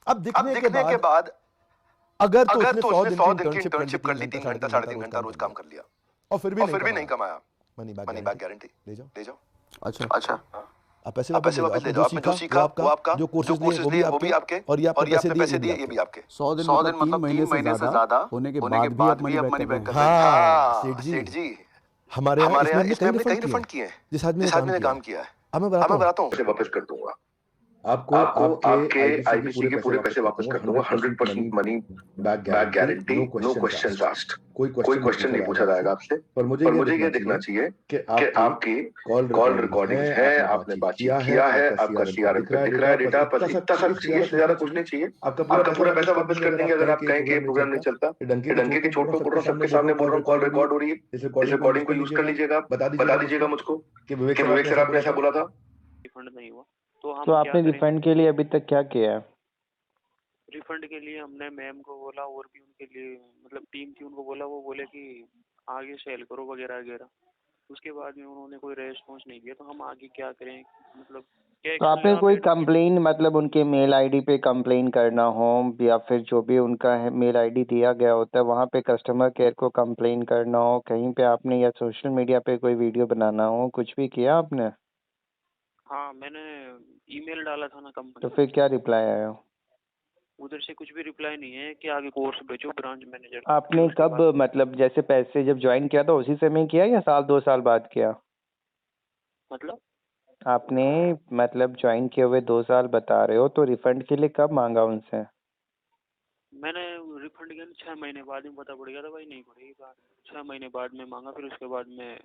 अब दिखने के के बाद बाद अगर तो अगर उसने तो 100 उसने दिन 100 की दिन की इंटर्नशिप कर ली, इंटर्नशिप कर 3 ली, घंटा 3 साढ़े घंटा तीन साढ़े घंटा 3 रोज घंटा काम रोज कर काम लिया कर लिया और फिर भी नहीं नहीं कमाया, money money back back guarantee guarantee, ले जाओ। ले जाओ। अच्छा, अच्छा, आप पैसे आप वापस पैसे ले जाओ। वापस आपने ले जो जाओ। आपने जो सीखा वो सीखा वो आपका, आपका, जो जो कोर्सेज लिए कोर्सेज वो भी लिए वो भी आपके, आपके, और ये आपने और ये पैसे आपने दिए पैसे ये भी दिए ये आपके। भी आपके। 100 दिन 100 मतलब दिन 3 मतलब महीने 3 से महीने से ज़्यादा ज्यादा होने के होने के बाद भी आप बाद भी मनी आप बैक मनी कर रहे बैक हैं। कर रहे हैं। हाँ सेठ सेठ जी, जी, हमारे यहाँ हमारे इसमें यहाँ हमने इसमें कई हमने कई रिफंड किए रिफंड हैं किए हैं, जिस आदमी ने जिस काम आदमी ने किया काम है। किया है। अब मैं अब बताता मैं हूँ बताता हूँ, वापस कर दूंगा आपको, आपको, आपके आपके आईबीसी के आईबीसी पूरे के पैसे पूरे वापस पैसे कर वापस दूंगा। कर दूंगा। 100% 100% money money back back guarantee, guarantee, no no questions questions asked. Asked. कोई कोई क्वेश्चन नहीं क्वेश्चन पूछा नहीं जाएगा पूछा आपसे। जाएगा आपसे। पर मुझे पर ये मुझे देखना ये देखना चाहिए चाहिए कि कि आपकी आपकी कॉल कॉल रिकॉर्डिंग्स रिकॉर्डिंग्स है, है, आपने आपने बातचीत बातचीत किया है, किया है, आपका आपका सीआरएम पे सीआरएम दिख पे रहा है दिख रहा डेटा। है बस डेटा, बस इतना सा इतना सा चाहिए, इससे चाहिए, ज्यादा इससे कुछ ज्यादा नहीं कुछ चाहिए। नहीं चाहिए। आपका पूरा आपका पैसा पूरा वापस पैसा कर वापस देंगे कर अगर आप देंगे अगर कहें आप कि ये कहें कि ये प्रोग्राम नहीं प्रोग्राम नहीं चलता। चलता। ये डंके ये की डंके चोट की पे बोल चोट रहा हूँ, पे बोल रहा सबके हूँ, सबके सामने बोल रहा सामने हूँ, बोल कॉल रहा हूँ, कॉल रिकॉर्ड हो रही है। रिकॉर्ड हो रही है। इस इस रिकॉर्डिंग को यूज रिकॉर्डिंग को कर यूज कर लीजिएगा, लीजिएगा, बता बता दीजिएगा दीजिएगा मुझको मुझको कि विवेक कि सर विवेक आपने सर ऐसा आपने बोला ऐसा था। बोला था। रिफंड नहीं हुआ तो हम तो क्या आपने करें? रिफंड के लिए अभी तक क्या किया है? रिफंड के लिए हमने मैम को बोला और भी उनके लिए मतलब टीम थी उनको बोला, वो बोले कि आगे सेल करो वगैरह वगैरह। उसके बाद में उन्होंने कोई रेस्पॉन्स नहीं दिया, तो हम आगे क्या करें? मतलब क्या तो एक्शन आपने लेना कोई पड़ेगा? कंप्लेन मतलब उनके मेल आईडी पे कंप्लेन करना हो, या फिर जो भी उनका है मेल आईडी दिया गया होता है वहाँ पे कस्टमर केयर को कंप्लेन करना हो, कहीं पे आपने या सोशल मीडिया पे कोई वीडियो बनाना हो, कुछ भी किया आपने? हाँ, मैंने ईमेल डाला था ना तो कंपनी फिर में, क्या रिप्लाई आया? उधर से कुछ भी रिप्लाई नहीं है कि आगे कोर्स भेजो ब्रांच मैनेजर। आपने उसके कब बाद मतलब जैसे पैसे जब ज्वाइन किया था उसी समय किया या साल 2 साल बाद किया? मतलब आपने मतलब ज्वाइन किए हुए 2 साल बता रहे हो, तो रिफंड के लिए कब मांगा उनसे? मैंने रिफंड किया 6 महीने बाद में पता पड़ गया था भाई नहीं पड़ेगी बात। 6 महीने बाद में मांगा, फिर उसके बाद में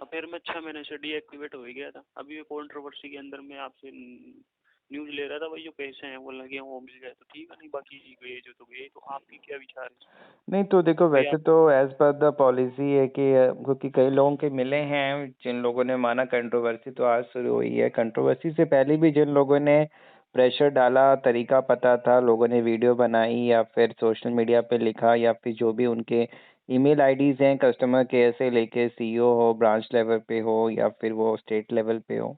फिर मैं 6 महीने से डीएक्टिवेट हो ही गया था। अभी ये कंट्रोवर्सी के अंदर मैं आपसे न्यूज ले रहा था भाई, जो पैसे हैं वो लगे हैं वो मिल जाए तो ठीक है, नहीं बाकी गए जो तो गए। तो आपकी क्या विचार है? नहीं तो देखो, भाई वैसे आप तो एज पर द पॉलिसी है कि क्योंकि कई लोगों के मिले हैं जिन लोगों ने माना, कंट्रोवर्सी तो आज शुरू हुई है। कंट्रोवर्सी से पहले भी जिन लोगों ने प्रेशर डाला, तरीका पता था, लोगों ने वीडियो बनाई या फिर सोशल मीडिया पे लिखा, या फिर जो भी उनके ईमेल आईडीज हैं कस्टमर केयर से लेके सीईओ हो, ब्रांच लेवल पे हो या फिर वो स्टेट लेवल पे हो,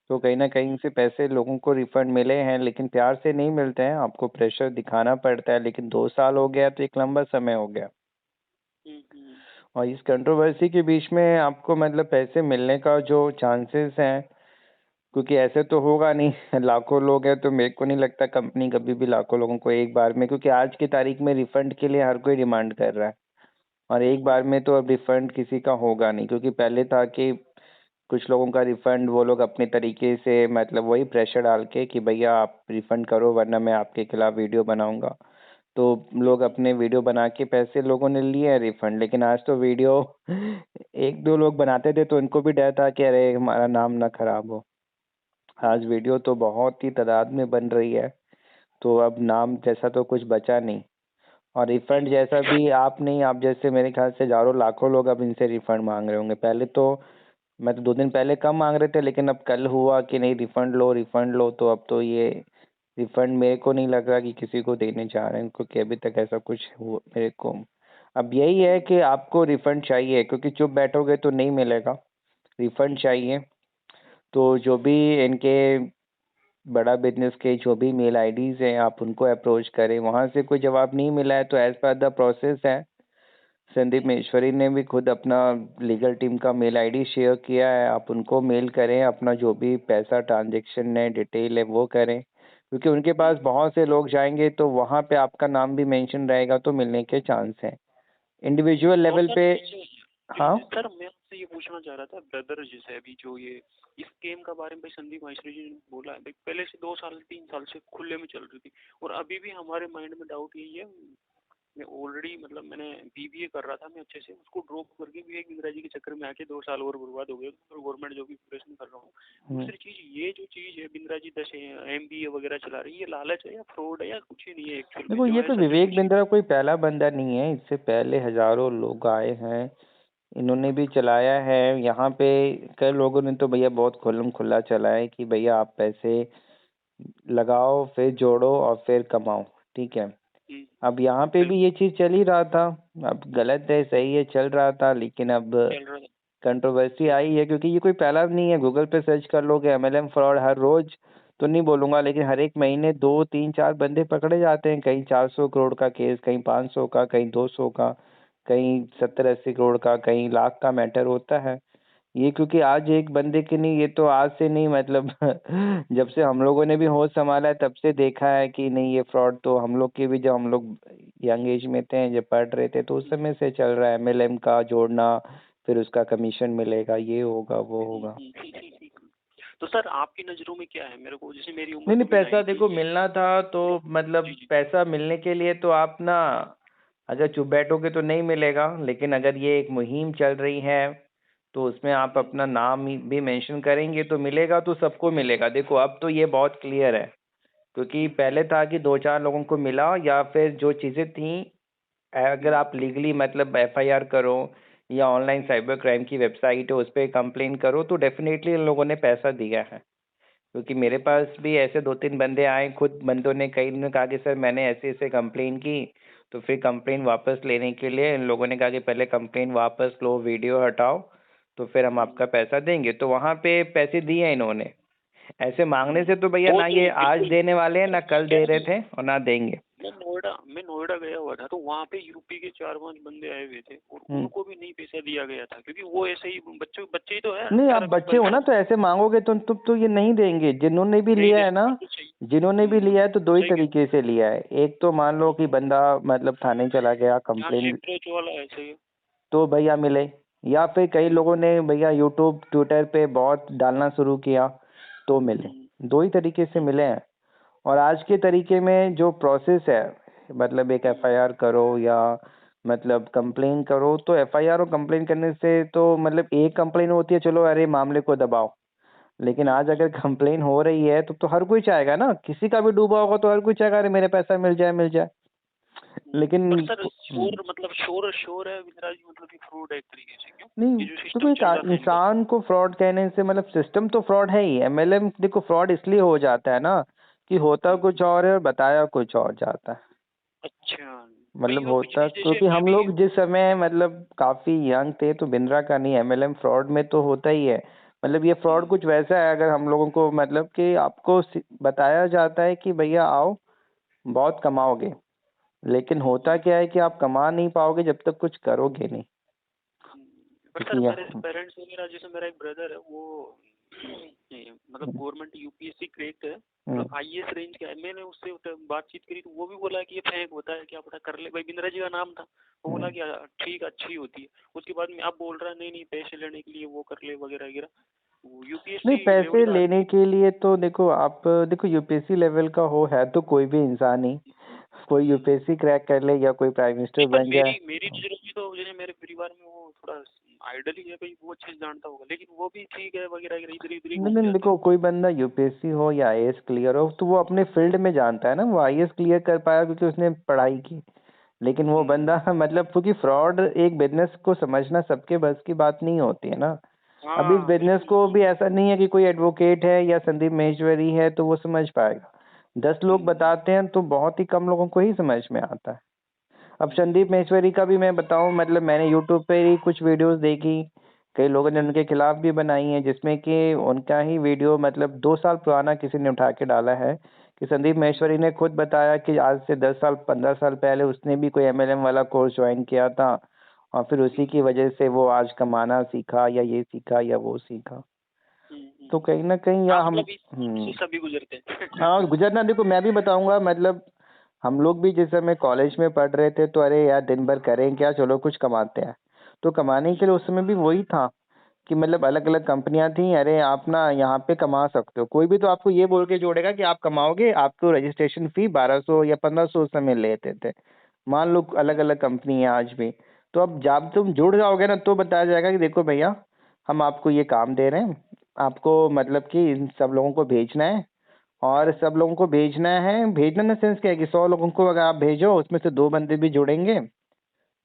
तो कहीं ना कहीं से पैसे लोगों को रिफंड मिले हैं, लेकिन प्यार से नहीं मिलते हैं, आपको प्रेशर दिखाना पड़ता है। लेकिन 2 साल हो गया तो एक लंबा समय हो गया। और इस कंट्रोवर्सी के बीच में आपको मतलब पैसे मिलने का जो चांसेस हैं, क्योंकि ऐसे तो होगा नहीं लाखों लोग हैं, तो मेरे को नहीं लगता कंपनी कभी भी लाखों लोगों को एक बार में, क्योंकि आज की तारीख में रिफंड के लिए हर कोई डिमांड कर रहा है, और एक बार में तो अब रिफंड किसी का होगा नहीं। क्योंकि पहले था कि कुछ लोगों का रिफंड वो लोग अपने तरीके से मतलब वही प्रेशर डाल के कि भैया आप रिफंड करो वरना मैं आपके खिलाफ वीडियो बनाऊंगा, तो लोग अपने वीडियो बना के पैसे लोगों ने लिए हैं रिफंड। लेकिन आज तो वीडियो एक दो लोग बनाते थे तो उनको भी डर था कि अरे हमारा नाम ना खराब हो। आज वीडियो तो बहुत ही तादाद में बन रही है, तो अब नाम जैसा तो कुछ बचा नहीं। और रिफंड जैसा भी आप नहीं, आप जैसे मेरे ख्याल से हजारों लाखों लोग अब इनसे रिफंड मांग रहे होंगे। पहले तो मैं तो 2 दिन पहले कम मांग रहे थे, लेकिन अब कल हुआ कि नहीं रिफंड लो रिफंड लो, तो अब तो ये रिफंड मेरे को नहीं लग रहा कि किसी को देने जा रहे हैं, क्योंकि अभी तक ऐसा कुछ हुआ मेरे को। अब यही है कि आपको रिफंड चाहिए, क्योंकि चुप बैठोगे तो नहीं मिलेगा, रिफंड चाहिए। तो जो भी इनके बड़ा बिजनेस के जो भी मेल आईडीज हैं आप उनको अप्रोच करें, वहाँ से कोई जवाब नहीं मिला है तो एज पर द प्रोसेस है, संदीप महेश्वरी ने भी खुद अपना लीगल टीम का मेल आईडी शेयर किया है, आप उनको मेल करें, अपना जो भी पैसा ट्रांजैक्शन है डिटेल है वो करें, क्योंकि उनके पास बहुत से लोग जाएंगे तो वहाँ पे आपका नाम भी मेंशन रहेगा तो मिलने के चांस हैं इंडिविजुअल लेवल पे। हाँ सर, मैं आपसे ये पूछना चाह रहा था, ब्रदर जैसे अभी जो ये इस गेम का बारे में भाई संदीप माहेश्वरी जी ने बोला है, भाई पहले से 2 साल 3 साल से खुले में चल रही थी, और अभी भी हमारे माइंड में डाउट यही है। मैं ऑलरेडी मतलब मैंने बीबीए कर रहा था, मैं अच्छे से उसको ड्रॉप करके भी एक इंदिरा जी के चक्कर में आके 2 साल और बर्बाद हो गए, और गवर्नमेंट जॉब की प्रिपरेशन कर रहा हूँ। दूसरी चीज ये जो चीज है बिंद्रा जी 10 MBA वगैरह चला रही है, ये लालच है या फ्रॉड है या कुछ ही नहीं है एक्चुअल में? देखो, जो ये है तो सच विवेक पूछिए। बिंद्रा कोई पहला बंदा नहीं है, इससे पहले हजारों लोग आए हैं, इन्होंने भी चलाया है। यहाँ पे कई लोगों ने तो भैया बहुत खुल्लम खुल्ला चलाया है कि भैया आप पैसे लगाओ फिर जोड़ो और फिर कमाओ, ठीक है। अब यहाँ पे भी ये चीज चल ही रहा था, अब गलत है सही है चल रहा था, लेकिन अब चल रहा था। कंट्रोवर्सी आई है, क्योंकि ये कोई पहला नहीं है। गूगल पे सर्च कर लोगे MLM फ्रॉड, हर रोज तो नहीं बोलूंगा, लेकिन हर एक महीने 2 3 4 बंदे पकड़े जाते हैं। कहीं 400 करोड़ का केस, कहीं 500 का, कहीं 200 का, कहीं 70 80 करोड़ का, कहीं लाख का मैटर होता है। ये क्योंकि आज एक बंदे की नहीं, ये तो आज से नहीं, मतलब जब से हम लोगों ने भी होश संभाला है तब से देखा है कि नहीं, ये फ्रॉड तो हम लोग के भी, जब हम लोग यंग एज में थे, जब पढ़ रहे थे, तो उस समय से चल रहा है। एमएलएम का जोड़ना, फिर उसका कमीशन मिलेगा, ये होगा वो होगा। तो सर आपकी नज़रों में क्या है? मेरे को जैसे मेरी उम्र नहीं नहीं, तो भी पैसा आई देखो थी। मिलना था तो मतलब जी जी। पैसा मिलने के लिए तो आप ना, अगर चुप बैठोगे तो नहीं मिलेगा, लेकिन अगर ये एक मुहिम चल रही है तो उसमें आप अपना नाम भी मेंशन करेंगे तो मिलेगा, तो सबको मिलेगा। देखो अब तो ये बहुत क्लियर है, क्योंकि पहले था कि 2 4 लोगों को मिला, या फिर जो चीज़ें थी, अगर आप लीगली मतलब एफआईआर करो या ऑनलाइन साइबर क्राइम की वेबसाइट है उस पर कंप्लेन करो, तो डेफिनेटली इन लोगों ने पैसा दिया है। क्योंकि मेरे पास भी ऐसे 2 3 बंदे आए, खुद बंदों ने, कई ने कहा कि सर मैंने ऐसे ऐसे कंप्लेन की, तो फिर कंप्लेन वापस लेने के लिए इन लोगों ने कहा कि पहले कंप्लेन वापस लो, वीडियो हटाओ, तो फिर हम आपका पैसा देंगे। तो वहाँ पे पैसे दिए इन्होंने। ऐसे मांगने से तो भैया वो ना तो ये आज बिल्कुल। देने वाले हैं, ना कल क्या दे है रहे ना, थे, और ना देंगे। मैं नोएडा गया हुआ था, तो वहाँ पे यूपी के 4 5 बंदे आए हुए थे और हम्म। उनको भी नहीं पैसा दिया गया था, क्योंकि वो ऐसे ही बच्चे बच्चे ही तो है, नहीं, आप 18 20 बच्चे हो ना, तो ऐसे मांगोगे तो तुम तो ये नहीं देंगे। जिन्होंने भी नहीं लिया दे। है ना, बिल्कुल सही। जिन्होंने भी लिया है तो दो ही सही तरीके से लिया है। एक तो मान लो कि बंदा मतलब थाने चला गया, यहाँ कंप्लेन, शिफ्ट वाला है, सही है। तो भैया मिले। या फिर कई लोगों ने भैया यूट्यूब ट्विटर पे बहुत डालना शुरू किया तो मिले। दो ही तरीके से मिले हैं। और आज के तरीके में जो प्रोसेस है, मतलब एक एफआईआर करो या मतलब कंप्लेन करो, तो एफआईआर और कंप्लेन करने से तो मतलब एक कंप्लेन होती है, चलो अरे मामले को दबाओ। लेकिन आज अगर कंप्लेन हो रही है तो हर कोई चाहेगा ना, किसी का भी डूबा होगा तो हर कोई चाहेगा अरे मेरे पैसा मिल जाए मिल जाए। लेकिन पर सर शोर मतलब शोर शोर है विराज, मतलब कि फ्रॉड है एक तरीके से, क्यों? नहीं, ये जो तो सिस्टम कोई चल रहा है इनका। इंसान को फ्रॉड कहने से मतलब सिस्टम तो फ्रॉड है ही। एमएलएम देखो फ्रॉड इसलिए हो जाता है ना कि होता कुछ और है और बताया कुछ और जाता है। अच्छा। मतलब कई और होता, बिजनेस जैसे क्योंकि मैं हम भी। लोग जिस समय मतलब काफी यंग थे तो बिंद्रा का नहीं, एमएलएम फ्रॉड में तो होता ही है। मतलब ये फ्रॉड कुछ वैसा है, अगर हम लोगों को मतलब कि आपको बताया जाता है कि भैया आओ बहुत कमाओगे, लेकिन होता क्या है कि आप कमा नहीं पाओगे जब तक कुछ करोगे नहीं। पर सर क्योंकि मेरे पेरेंट्स वगैरह, जैसे मेरा एक ब्रदर है वो मतलब गवर्नमेंट यूपीएससी क्रैक है, मतलब आईएएस रेंज का है। मैंने उससे बातचीत करी तो वो भी बोला कि ये फेंक होता है, क्या पता कर ले भाई। बिंद्रा जी का नाम था, वो बोला कि ठीक अच्छी होती है। उसके बाद में अब बोल रहा है नहीं नहीं पैसे लेने के लिए वो कर ले वगैरह वगैरह। वो नहीं, यूपीएससी लेवल पैसे का लेने आदमी। के लिए तो देखो आप, देखो यूपीएससी लेवल का हो है तो कोई भी इंसान ही, कोई यूपीएससी क्रैक कर ले या कोई प्राइम मिनिस्टर नहीं, पर बन मेरी जाए। मेरी नजरों में तो जैसे मेरे परिवार में वो थोड़ा आइडल ही है भाई, वो अच्छे से जानता होगा, लेकिन वो भी ठीक है वगैरह वगैरह, इधर इधर ही नहीं घूम नहीं, जाते देखो कोई बंदा यूपीएससी हो या आईएएस क्लियर हो तो वो अपने फील्ड में जानता है ना। वो आईएएस क्लियर कर पाया क्योंकि उसने पढ़ाई की। लेकिन वो बंदा मतलब क्योंकि फ्रॉड एक बिजनेस को समझना सबके बस की बात नहीं होती है ना। अब इस हाँ बिजनेस बिल्कुल। को भी ऐसा नहीं है कि कोई एडवोकेट है या संदीप महेश्वरी है तो वो समझ पाएगा। 10 लोग बताते हैं तो बहुत ही कम लोगों को ही समझ में आता है। अब संदीप महेश्वरी का भी मैं बताऊं, मतलब मैंने यूट्यूब पे ही कुछ वीडियोस देखी, कई लोगों ने उनके खिलाफ भी बनाई हैं, जिसमें कि उनका ही वीडियो मतलब 2 साल पुराना किसी ने उठा के डाला है कि संदीप महेश्वरी ने खुद बताया कि आज से 10 साल 15 साल पहले उसने भी कोई एमएलएम वाला कोर्स ज्वाइन किया था, और फिर उसी की वजह से वो आज कमाना सीखा या ये सीखा या वो सीखा। तो कहीं ना कहीं या हाँ हम मतलब इससे सभी गुजरते हैं। हाँ गुजरना, देखो मैं भी बताऊंगा, मतलब हम लोग भी जिस समय कॉलेज में पढ़ रहे थे तो अरे यार दिन भर करें क्या, चलो कुछ कमाते हैं। तो कमाने के लिए उस समय भी वही था कि मतलब अलग अलग कंपनियां थी, अरे आप ना यहाँ पे कमा सकते हो। कोई भी तो आपको ये बोल के जोड़ेगा कि आप कमाओगे, आपको रजिस्ट्रेशन फी 1200 या 1500 उस समय लेते थे। मान लो अलग अलग कंपनी है आज भी। तो अब जब तुम जुड़ जाओगे ना तो बताया जाएगा कि देखो भैया हम आपको ये काम दे रहे हैं, आपको मतलब कि इन सब लोगों को भेजना है, और सब लोगों को भेजना है। भेजना इन सेंस क्या है कि 100 लोगों को अगर आप भेजो उसमें से 2 बंदे भी जुड़ेंगे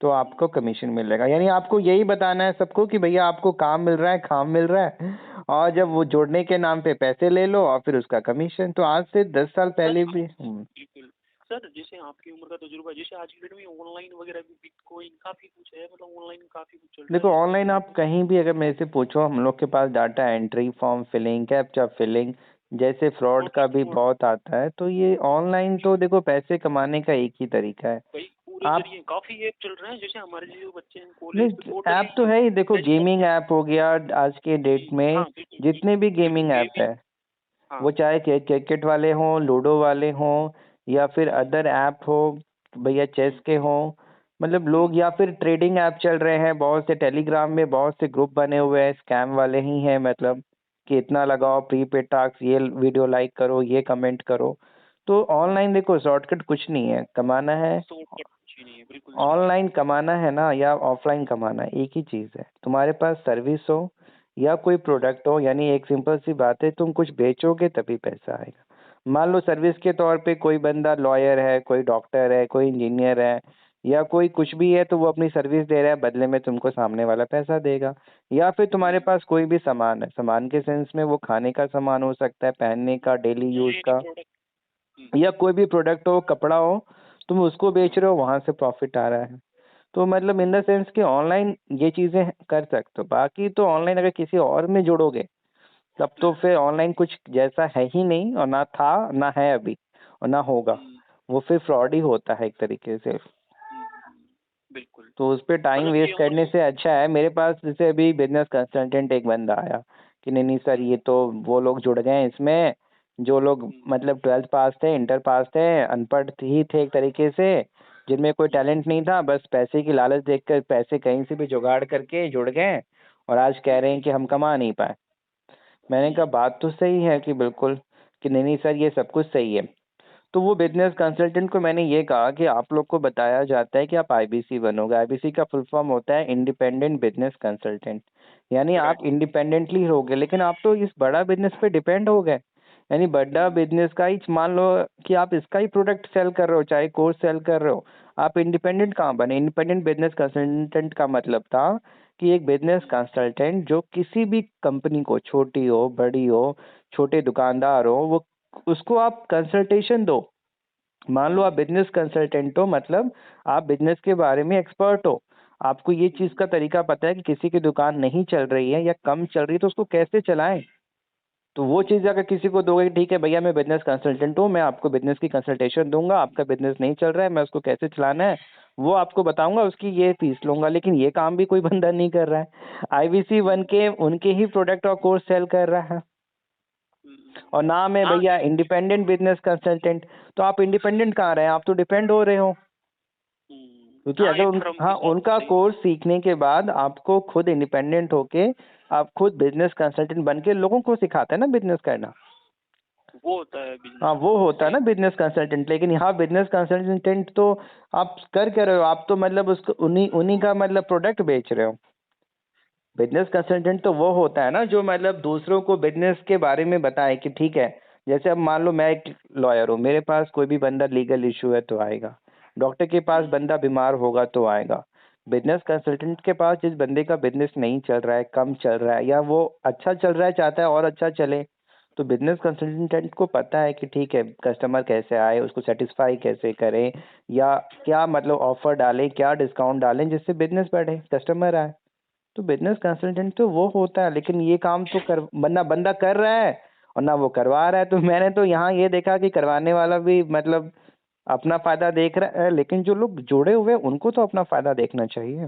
तो आपको कमीशन मिलेगा। यानी आपको यही बताना है सबको कि भैया आपको काम मिल रहा है, काम मिल रहा है, और जब वो जोड़ने के नाम पे पैसे ले लो और फिर उसका कमीशन। तो आज से 10 साल सर पहले भी बिल्कुल। सर जैसे आपकी उम्र का तजुर्बा, जैसे आज की डेट में ऑनलाइन वगैरह भी बिटकॉइन काफी कुछ है, मतलब ऑनलाइन काफी कुछ चल रहा है देखो जैसे ऑनलाइन कि। आप कहीं भी अगर मेरे से पूछो, हम लोग के पास data entry, form filling, captcha filling, जैसे फ्रॉड बहुत का भी फ्रॉड बहुत आता है। तो ये ऑनलाइन तो देखो पैसे कमाने का एक ही तरीका है। भाई पूरे आप जरिए काफी ऐप चल रहे हैं, जैसे हमारे जो बच्चे हैं कॉलेज पे नहीं, टोटली ऐप तो है ही, देखो डेस्कटॉप। गेमिंग ऐप हो गया आज के डेट हाँ में। बिल्कुल जितने भी बिल्कुल गेमिंग ऐप गेमिंग। है, हाँ वो चाहे क्रिकेट वाले हों, लूडो वाले हों, या फिर अदर ऐप हो, भैया चेस के हों, मतलब लोग, या फिर ट्रेडिंग ऐप चल रहे हैं बहुत से। टेलीग्राम में बहुत से ग्रुप बने हुए हैं, स्कैम वाले ही हैं, मतलब कि इतना लगाओ प्रीपेड टास्क, ये वीडियो लाइक करो, ये कमेंट करो। तो ऑनलाइन देखो शॉर्टकट कुछ नहीं है, कमाना है। शॉर्टकट कुछ ही नहीं है, बिल्कुल सही है। ऑनलाइन कमाना है ना या ऑफलाइन कमाना है, एक ही चीज़ है। तुम्हारे पास सर्विस हो या कोई प्रोडक्ट हो, यानी एक सिंपल सी बात है, तुम कुछ बेचोगे तभी पैसा आएगा। मान लो सर्विस के तौर पे कोई बंदा लॉयर है, कोई डॉक्टर है, कोई इंजीनियर है, या कोई कुछ भी है, तो वो अपनी सर्विस दे रहा है, बदले में तुमको सामने वाला पैसा देगा। या फिर तुम्हारे पास कोई भी सामान है, सामान के सेंस में वो खाने का सामान हो सकता है, पहनने का, डेली यूज एनी का, प्रोडक्ट। या कोई भी प्रोडक्ट हो, कपड़ा हो, तुम उसको बेच रहे हो, वहां से प्रॉफिट आ रहा है। तो मतलब इन द सेंस कि ऑनलाइन ये चीजें कर सकते हो। बाकी तो ऑनलाइन अगर किसी और में जुड़ोगे तब तो फिर ऑनलाइन कुछ जैसा है ही नहीं, और ना था ना है अभी, और ना होगा। वो फिर फ्रॉड ही होता है एक तरीके से। बिल्कुल। तो उस पे टाइम मतलब ये वेस्ट करने से अच्छा है, मेरे पास जैसे अभी बिजनेस कंसल्टेंट एक बंदा आया कि नहीं नहीं सर, ये तो वो लोग जुड़ गए हैं इसमें जो लोग मतलब 12th पास थे, इंटर पास थे, अनपढ़ ही थे एक तरीके से, जिनमें कोई टैलेंट नहीं था, बस पैसे की लालच देखकर पैसे कहीं से भी जुगाड़ करके जुड़ गए, और आज कह रहे हैं कि हम कमा नहीं पाए। मैंने कहा बात तो सही है कि बिल्कुल, कि नहीं नहीं सर ये सब कुछ सही है। तो वो बिजनेस कंसल्टेंट को मैंने ये कहा कि आप लोग को बताया जाता है कि आप आईबीसी बनोगे। आईबीसी का फुल फॉर्म होता है इंडिपेंडेंट बिजनेस कंसल्टेंट, यानी आप राइट। इंडिपेंडेंटली रहोगे, लेकिन आप तो इस बड़ा बिजनेस पे डिपेंड हो गए। यानी बड़ा बिजनेस का ही मान लो कि आप इसका ही प्रोडक्ट सेल कर रहे हो, चाहे कोर्स सेल कर रहे हो, आप इंडिपेंडेंट कहाँ बने? इंडिपेंडेंट बिजनेस कंसल्टेंट का मतलब था कि एक बिजनेस कंसल्टेंट जो किसी भी कंपनी को, छोटी हो बड़ी हो, छोटे दुकानदार हो, वो उसको आप कंसल्टेशन दो। मान लो आप बिजनेस कंसल्टेंट हो, मतलब आप बिजनेस के बारे में एक्सपर्ट हो, आपको ये चीज का तरीका पता है कि किसी की दुकान नहीं चल रही है या कम चल रही है तो उसको कैसे चलाएं। तो वो चीज अगर किसी को दोगे, ठीक है भैया मैं बिजनेस कंसल्टेंट हूँ, मैं आपको बिजनेस की कंसल्टेशन दूंगा, आपका बिजनेस नहीं चल रहा है, मैं उसको कैसे चलाना है वो आपको बताऊंगा, उसकी ये फीस लूंगा। लेकिन ये काम भी कोई बंदा नहीं कर रहा है। आईवीसी बन के उनके ही प्रोडक्ट और कोर्स सेल कर रहा है, और नाम है हाँ भैया इंडिपेंडेंट बिजनेस कंसल्टेंट। तो आप इंडिपेंडेंट कहाँ रहे हैं? आप तो डिपेंड हो रहे हो। क्योंकि हाँ अगर एक फर्म के हाँ, साथ उनका सही। कोर्स सीखने के बाद आपको खुद इंडिपेंडेंट होके आप खुद बिजनेस कंसल्टेंट बन के लोगों को सिखाते हैं ना बिजनेस करना। वो होता है हाँ, बिजनेस वो होता है सही। ना बिजनेस कंसल्टेंट। लेकिन यहाँ बिजनेस कंसल्टेंट तो आप कर क्या रहे हो? आप तो मतलब उसको उन्हीं उन्हीं का मतलब प्रोडक्ट बेच रहे हो। बिजनेस कंसल्टेंट तो वो होता है ना जो मतलब दूसरों को बिजनेस के बारे में बताए कि ठीक है, जैसे अब मान लो मैं एक लॉयर हूँ, मेरे पास कोई भी बंदा लीगल इशू है तो आएगा, डॉक्टर के पास बंदा बीमार होगा तो आएगा। बिजनेस कंसल्टेंट के पास जिस बंदे का बिजनेस नहीं चल रहा है, कम चल रहा है, या वो अच्छा चल रहा है, चाहता है और अच्छा चले, तो बिजनेस कंसल्टेंट को पता है कि ठीक है कस्टमर कैसे आए, उसको सेटिस्फाई कैसे करें, या क्या मतलब ऑफर डालें, क्या डिस्काउंट डालें जिससे बिजनेस बढ़े, कस्टमर आए। तो बिजनेस कंसल्टेंट तो वो होता है, लेकिन ये काम तो कर बंदा बंदा कर रहा है और ना वो करवा रहा है। तो मैंने तो यहाँ ये देखा कि करवाने वाला भी मतलब अपना फायदा देख रहा है, लेकिन जो लोग जुड़े हुए हैं उनको तो अपना फायदा देखना चाहिए।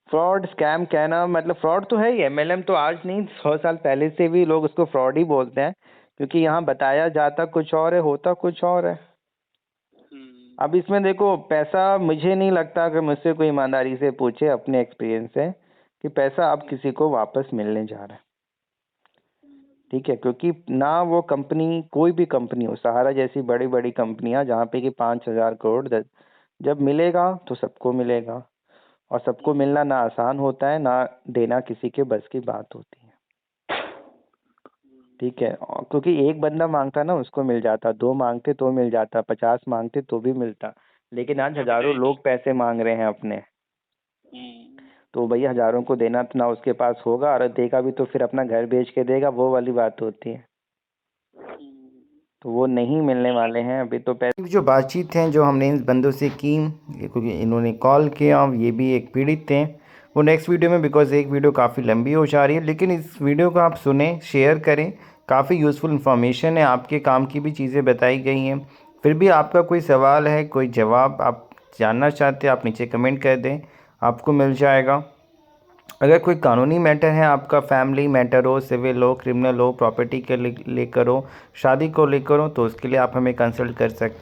फ्रॉड स्कैम कहना मतलब फ्रॉड तो है ही। एमएलएम तो आज नहीं, 100 साल पहले से भी लोग उसको फ्रॉड ही बोलते हैं, क्योंकि यहाँ बताया जाता कुछ और है, होता कुछ और है। अब इसमें देखो पैसा, मुझे नहीं लगता कि मुझसे कोई ईमानदारी से पूछे अपने एक्सपीरियंस से कि पैसा अब किसी को वापस मिलने जा रहा है। ठीक है, क्योंकि ना वो कंपनी, कोई भी कंपनी हो, सहारा जैसी बड़ी बड़ी कंपनियां जहाँ पे कि 5,000 करोड़ जब मिलेगा तो सबको मिलेगा, और सबको मिलना ना आसान होता है, ना देना किसी के बस की बात होती है। ठीक है, क्योंकि एक बंदा मांगता ना उसको मिल जाता, दो मांगते तो मिल जाता, 50 मांगते तो भी मिलता, लेकिन आज अब हजारों जाएगी। लोग पैसे मांग रहे हैं अपने। तो भैया हजारों को देना तो ना उसके पास होगा, और देगा भी तो फिर अपना घर बेच के देगा, वो वाली बात होती है। तो वो नहीं मिलने वाले हैं अभी तो पैसे। जो बातचीत है जो हमने इन बंदों से की, क्योंकि इन्होंने कॉल किया, ये भी एक पीड़ित थे, वो नेक्स्ट वीडियो में, बिकॉज़ एक वीडियो काफ़ी लंबी हो जा रही है। लेकिन इस वीडियो को आप सुने, शेयर करें, काफ़ी यूज़फुल इन्फॉर्मेशन है, आपके काम की भी चीज़ें बताई गई हैं। फिर भी आपका कोई सवाल है, कोई जवाब आप जानना चाहते हैं, आप नीचे कमेंट कर दें, आपको मिल जाएगा। अगर कोई कानूनी मैटर है, आपका फैमिली मैटर हो, सिविल हो, क्रिमिनल हो, प्रॉपर्टी के लेकर हो, शादी को लेकर हो, तो उसके लिए आप हमें कंसल्ट कर सकते हैं।